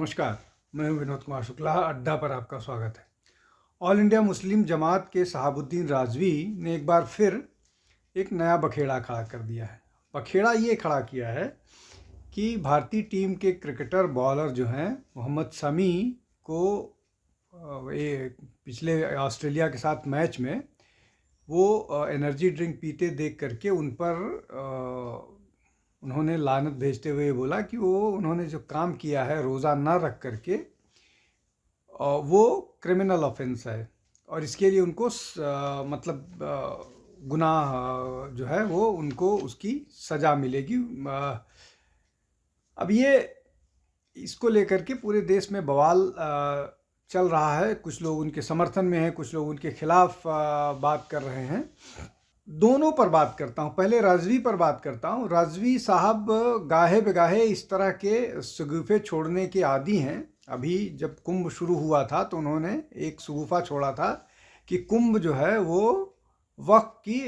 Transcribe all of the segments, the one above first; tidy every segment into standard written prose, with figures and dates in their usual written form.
नमस्कार, मैं हूं विनोद कुमार शुक्ला। अड्डा पर आपका स्वागत है। ऑल इंडिया मुस्लिम जमात के शहाबुद्दीन राजवी ने एक बार फिर एक नया बखेड़ा खड़ा कर दिया है। बखेड़ा ये खड़ा किया है कि भारतीय टीम के क्रिकेटर बॉलर जो हैं मोहम्मद शमी को पिछले ऑस्ट्रेलिया के साथ मैच में वो एनर्जी ड्रिंक पीते देख करके उन पर उन्होंने लानत भेजते हुए बोला कि उन्होंने जो काम किया है रोज़ा ना रख करके वो क्रिमिनल ऑफेंस है और इसके लिए उनको गुनाह जो है वो उनको उसकी सज़ा मिलेगी। अब ये इसको लेकर के पूरे देश में बवाल चल रहा है। कुछ लोग उनके समर्थन में हैं, कुछ लोग उनके खिलाफ बात कर रहे हैं। दोनों पर बात करता हूँ। पहले राजवी पर बात करता हूँ। राजवी साहब गाहे बेगाहे इस तरह के शगुफ़े छोड़ने के आदी हैं। अभी जब कुंभ शुरू हुआ था तो उन्होंने एक शगुफ़ा छोड़ा था कि कुंभ जो है वो वक्फ की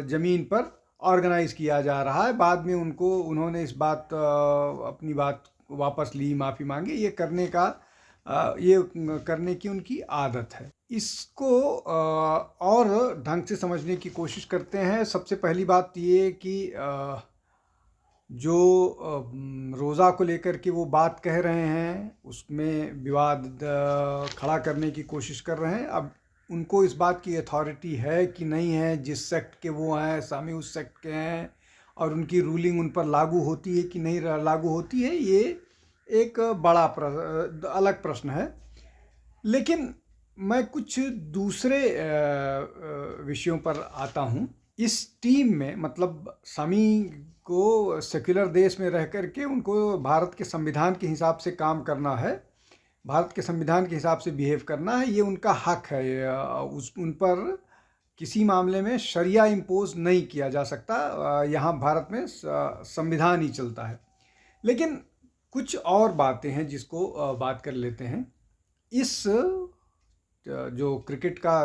ज़मीन पर ऑर्गेनाइज़ किया जा रहा है। बाद में उन्होंने इस अपनी बात वापस ली, माफ़ी मांगी। ये करने की उनकी आदत है। इसको और ढंग से समझने की कोशिश करते हैं। सबसे पहली बात ये कि जो रोज़ा को लेकर के वो बात कह रहे हैं उसमें विवाद खड़ा करने की कोशिश कर रहे हैं। अब उनको इस बात की अथॉरिटी है कि नहीं है, जिस सेक्ट के वो हैं, शामी उस सेक्ट के हैं और उनकी रूलिंग उन पर लागू होती है कि नहीं लागू होती है, ये एक बड़ा अलग प्रश्न है। लेकिन मैं कुछ दूसरे विषयों पर आता हूँ। इस टीम में मतलब शमी को सेक्युलर देश में रह कर के उनको भारत के संविधान के हिसाब से काम करना है, भारत के संविधान के हिसाब से बिहेव करना है, ये उनका हक है। उन पर किसी मामले में शरिया इम्पोज नहीं किया जा सकता। यहाँ भारत में संविधान ही चलता है। लेकिन कुछ और बातें हैं जिसको बात कर लेते हैं। इस जो क्रिकेट का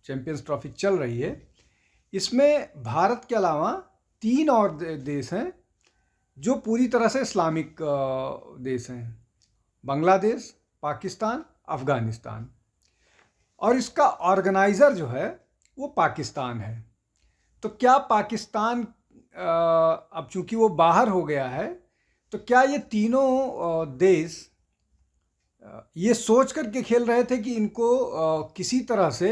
चैंपियंस ट्रॉफी चल रही है, इसमें भारत के अलावा 3 और देश हैं जो पूरी तरह से इस्लामिक देश हैं: बांग्लादेश, पाकिस्तान, अफ़गानिस्तान। और इसका ऑर्गेनाइज़र जो है वो पाकिस्तान है। तो क्या पाकिस्तान अब चूंकि वो बाहर हो गया है, तो क्या ये तीनों देश ये सोच करके खेल रहे थे कि इनको किसी तरह से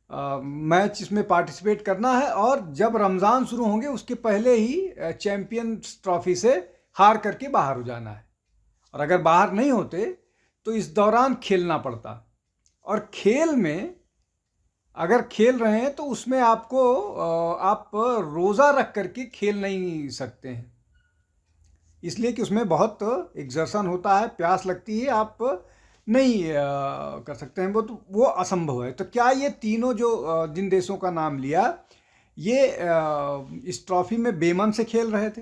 मैच इसमें पार्टिसिपेट करना है और जब रमज़ान शुरू होंगे उसके पहले ही चैंपियंस ट्रॉफी से हार करके बाहर हो जाना है, और अगर बाहर नहीं होते तो इस दौरान खेलना पड़ता। और खेल में अगर खेल रहे हैं तो उसमें आप रोज़ा रख करके खेल नहीं सकते हैं, इसलिए कि उसमें बहुत एक्सर्शन होता है, प्यास लगती है, आप नहीं कर सकते हैं। वो असंभव है। तो क्या ये तीनों जो जिन देशों का नाम लिया, ये इस ट्रॉफी में बेमन से खेल रहे थे?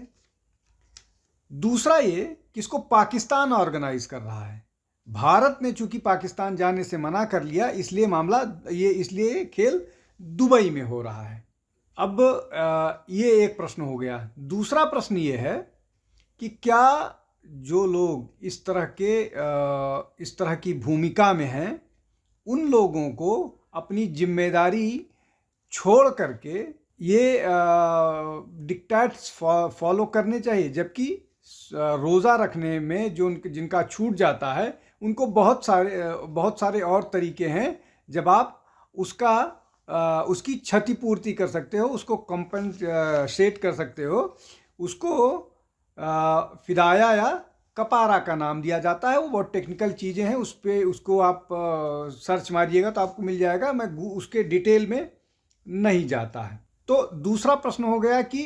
दूसरा ये कि इसको पाकिस्तान ऑर्गेनाइज कर रहा है। भारत ने चूंकि पाकिस्तान जाने से मना कर लिया, इसलिए खेल दुबई में हो रहा है। अब ये एक प्रश्न हो गया। दूसरा प्रश्न ये है कि क्या जो लोग इस तरह की भूमिका में हैं, उन लोगों को अपनी जिम्मेदारी छोड़ करके ये डिक्टेट्स फॉलो करने चाहिए, जबकि रोज़ा रखने में जिनका छूट जाता है उनको बहुत सारे और तरीके हैं जब आप उसकी क्षतिपूर्ति कर सकते हो, उसको कंपनसेट कर सकते हो। उसको फिदाया या कपारा का नाम दिया जाता है। वो बहुत टेक्निकल चीज़ें हैं, उसको आप सर्च मारिएगा तो आपको मिल जाएगा। मैं उसके डिटेल में नहीं जाता है। तो दूसरा प्रश्न हो गया कि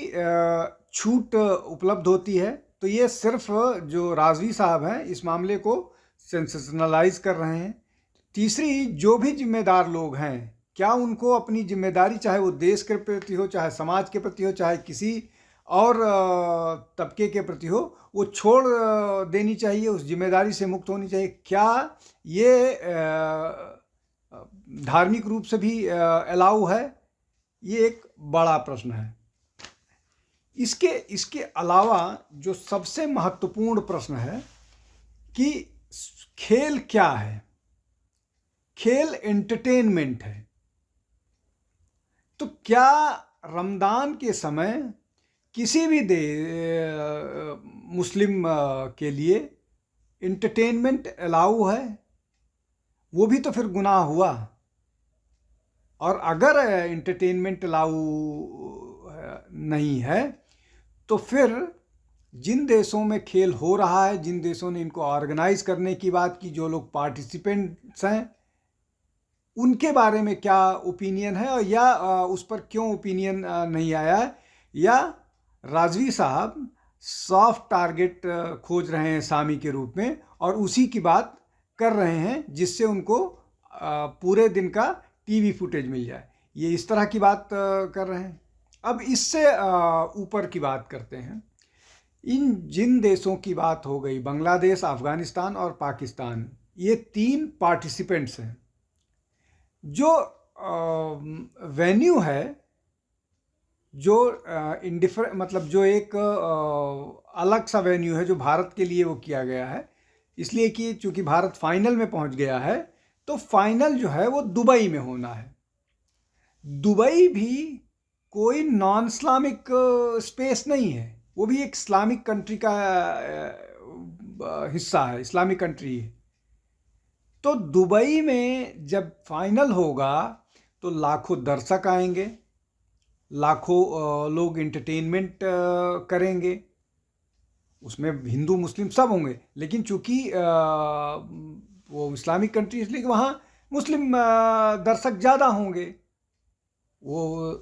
छूट उपलब्ध होती है, तो ये सिर्फ जो राजवी साहब हैं इस मामले को सेंसेशनलाइज कर रहे हैं। तीसरी, जो भी जिम्मेदार लोग हैं, क्या उनको अपनी जिम्मेदारी, चाहे वो देश के प्रति हो, चाहे समाज के प्रति हो, चाहे किसी और तबके के प्रति हो, वो छोड़ देनी चाहिए, उस जिम्मेदारी से मुक्त होनी चाहिए? क्या ये धार्मिक रूप से भी अलाउ है? ये एक बड़ा प्रश्न है। इसके अलावा जो सबसे महत्वपूर्ण प्रश्न है कि खेल क्या है। खेल एंटरटेनमेंट है। तो क्या रमज़ान के समय किसी भी मुस्लिम के लिए एंटरटेनमेंट अलाउ है? वो भी तो फिर गुनाह हुआ। और अगर एंटरटेनमेंट अलाउ नहीं है तो फिर जिन देशों में खेल हो रहा है, जिन देशों ने इनको ऑर्गेनाइज करने की बात की, जो लोग पार्टिसिपेंट्स हैं, उनके बारे में क्या ओपिनियन है, और या उस पर क्यों ओपिनियन नहीं आया है, या राजवी साहब सॉफ्ट टारगेट खोज रहे हैं सामी के रूप में और उसी की बात कर रहे हैं जिससे उनको पूरे दिन का टीवी फुटेज मिल जाए। ये इस तरह की बात कर रहे हैं। अब इससे ऊपर की बात करते हैं। इन जिन देशों की बात हो गई, बांग्लादेश, अफ़गानिस्तान और पाकिस्तान, ये 3 पार्टिसिपेंट्स हैं। जो वेन्यू है, जो मतलब जो एक अलग सा वेन्यू है जो भारत के लिए वो किया गया है, इसलिए कि चूंकि भारत फाइनल में पहुंच गया है तो फाइनल जो है वो दुबई में होना है। दुबई भी कोई नॉन इस्लामिक स्पेस नहीं है, वो भी एक इस्लामिक कंट्री का हिस्सा है, इस्लामिक कंट्री है। तो दुबई में जब फाइनल होगा तो लाखों दर्शक आएंगे, लाखों लोग एंटरटेनमेंट करेंगे, उसमें हिंदू मुस्लिम सब होंगे, लेकिन चूंकि वो इस्लामिक कंट्री इसलिए कि वहाँ मुस्लिम दर्शक ज़्यादा होंगे। वो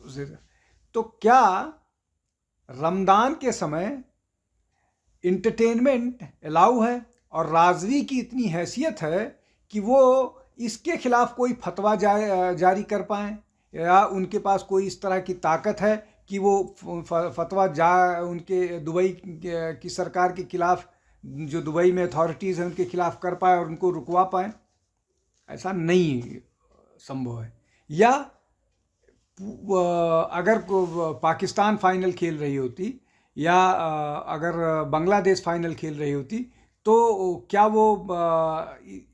तो क्या रमज़ान के समय एंटरटेनमेंट अलाउ है? और राजवी की इतनी हैसियत है कि वो इसके खिलाफ कोई फतवा जारी कर पाएँ, या उनके पास कोई इस तरह की ताकत है कि वो फतवा उनके दुबई की सरकार के खिलाफ, जो दुबई में अथॉरिटीज़ हैं उनके खिलाफ कर पाए और उनको रुकवा पाए? ऐसा नहीं संभव है। या अगर पाकिस्तान फाइनल खेल रही होती या अगर बांग्लादेश फाइनल खेल रही होती तो क्या वो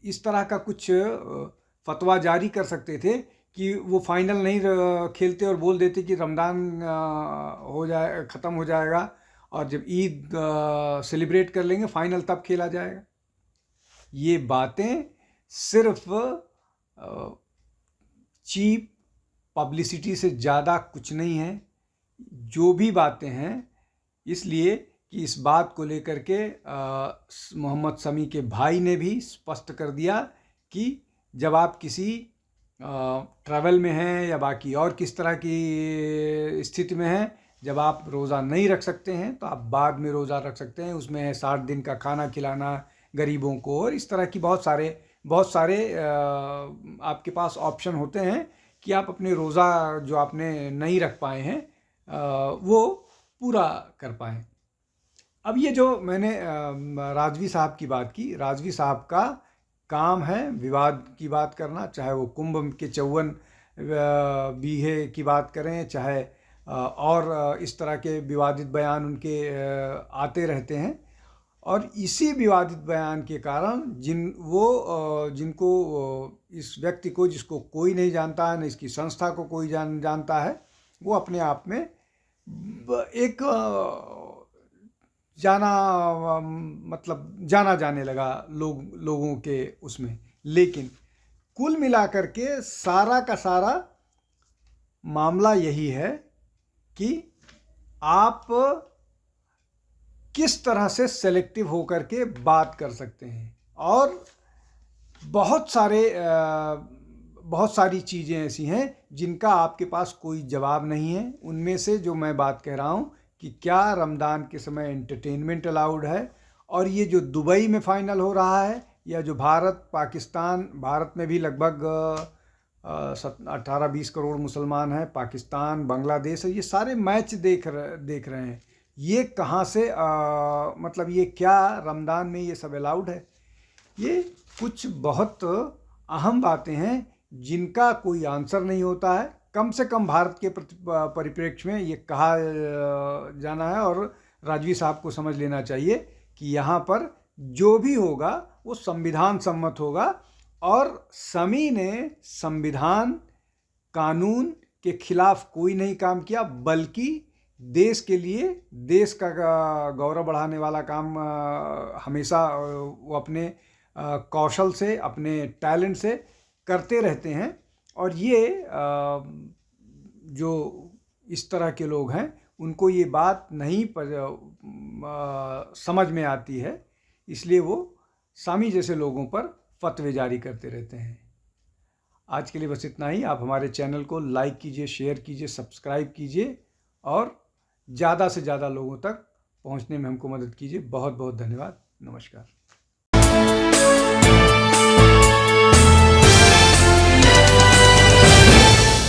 इस तरह का कुछ फतवा जारी कर सकते थे कि वो फाइनल नहीं खेलते और बोल देते कि रमज़ान हो जाए, ख़त्म हो जाएगा और जब ईद सेलिब्रेट कर लेंगे फाइनल तब खेला जाएगा? ये बातें सिर्फ चीप पब्लिसिटी से ज़्यादा कुछ नहीं है। जो भी बातें हैं, इसलिए कि इस बात को लेकर के मोहम्मद शमी के भाई ने भी स्पष्ट कर दिया कि जब आप किसी ट्रैवल में हैं या बाकी और किस तरह की स्थिति में हैं, जब आप रोज़ा नहीं रख सकते हैं तो आप बाद में रोज़ा रख सकते हैं। उसमें है 60 दिन का खाना खिलाना गरीबों को, और इस तरह की बहुत सारे आपके पास ऑप्शन होते हैं कि आप अपने रोज़ा जो आपने नहीं रख पाए हैं वो पूरा कर पाएँ। अब ये जो मैंने राजवी साहब की बात की, राजवी साहब का काम है विवाद की बात करना, चाहे वो कुंभ के 54 बीघे की बात करें, चाहे और इस तरह के विवादित बयान उनके आते रहते हैं। और इसी विवादित बयान के कारण जिनको इस व्यक्ति को, जिसको कोई नहीं जानता है, न इसकी संस्था को कोई जानता है, वो अपने आप में एक जाना जाने लगा लोगों के उसमें। लेकिन कुल मिलाकर के सारा का सारा मामला यही है कि आप किस तरह से सेलेक्टिव होकर के बात कर सकते हैं। और बहुत सारी चीज़ें ऐसी हैं जिनका आपके पास कोई जवाब नहीं है। उनमें से जो मैं बात कह रहा हूँ कि क्या रमज़ान के समय एंटरटेनमेंट अलाउड है, और ये जो दुबई में फाइनल हो रहा है, या जो भारत में भी लगभग 18-20 करोड़ मुसलमान हैं, पाकिस्तान, बांग्लादेश है, ये सारे मैच देख रहे हैं। ये कहाँ से मतलब ये क्या रमज़ान में ये सब अलाउड है? ये कुछ बहुत अहम बातें हैं जिनका कोई आंसर नहीं होता है। कम से कम भारत के परिप्रेक्ष्य में ये कहा जाना है, और राजवी साहब को समझ लेना चाहिए कि यहाँ पर जो भी होगा वो संविधान सम्मत होगा। और समी ने संविधान कानून के खिलाफ कोई नहीं काम किया, बल्कि देश के लिए, देश का गौरव बढ़ाने वाला काम हमेशा वो अपने कौशल से, अपने टैलेंट से करते रहते हैं। और ये जो इस तरह के लोग हैं उनको ये बात नहीं समझ में आती है, इसलिए वो सामी जैसे लोगों पर फतवे जारी करते रहते हैं। आज के लिए बस इतना ही। आप हमारे चैनल को लाइक कीजिए, शेयर कीजिए, सब्सक्राइब कीजिए और ज़्यादा से ज़्यादा लोगों तक पहुंचने में हमको मदद कीजिए। बहुत बहुत धन्यवाद। नमस्कार।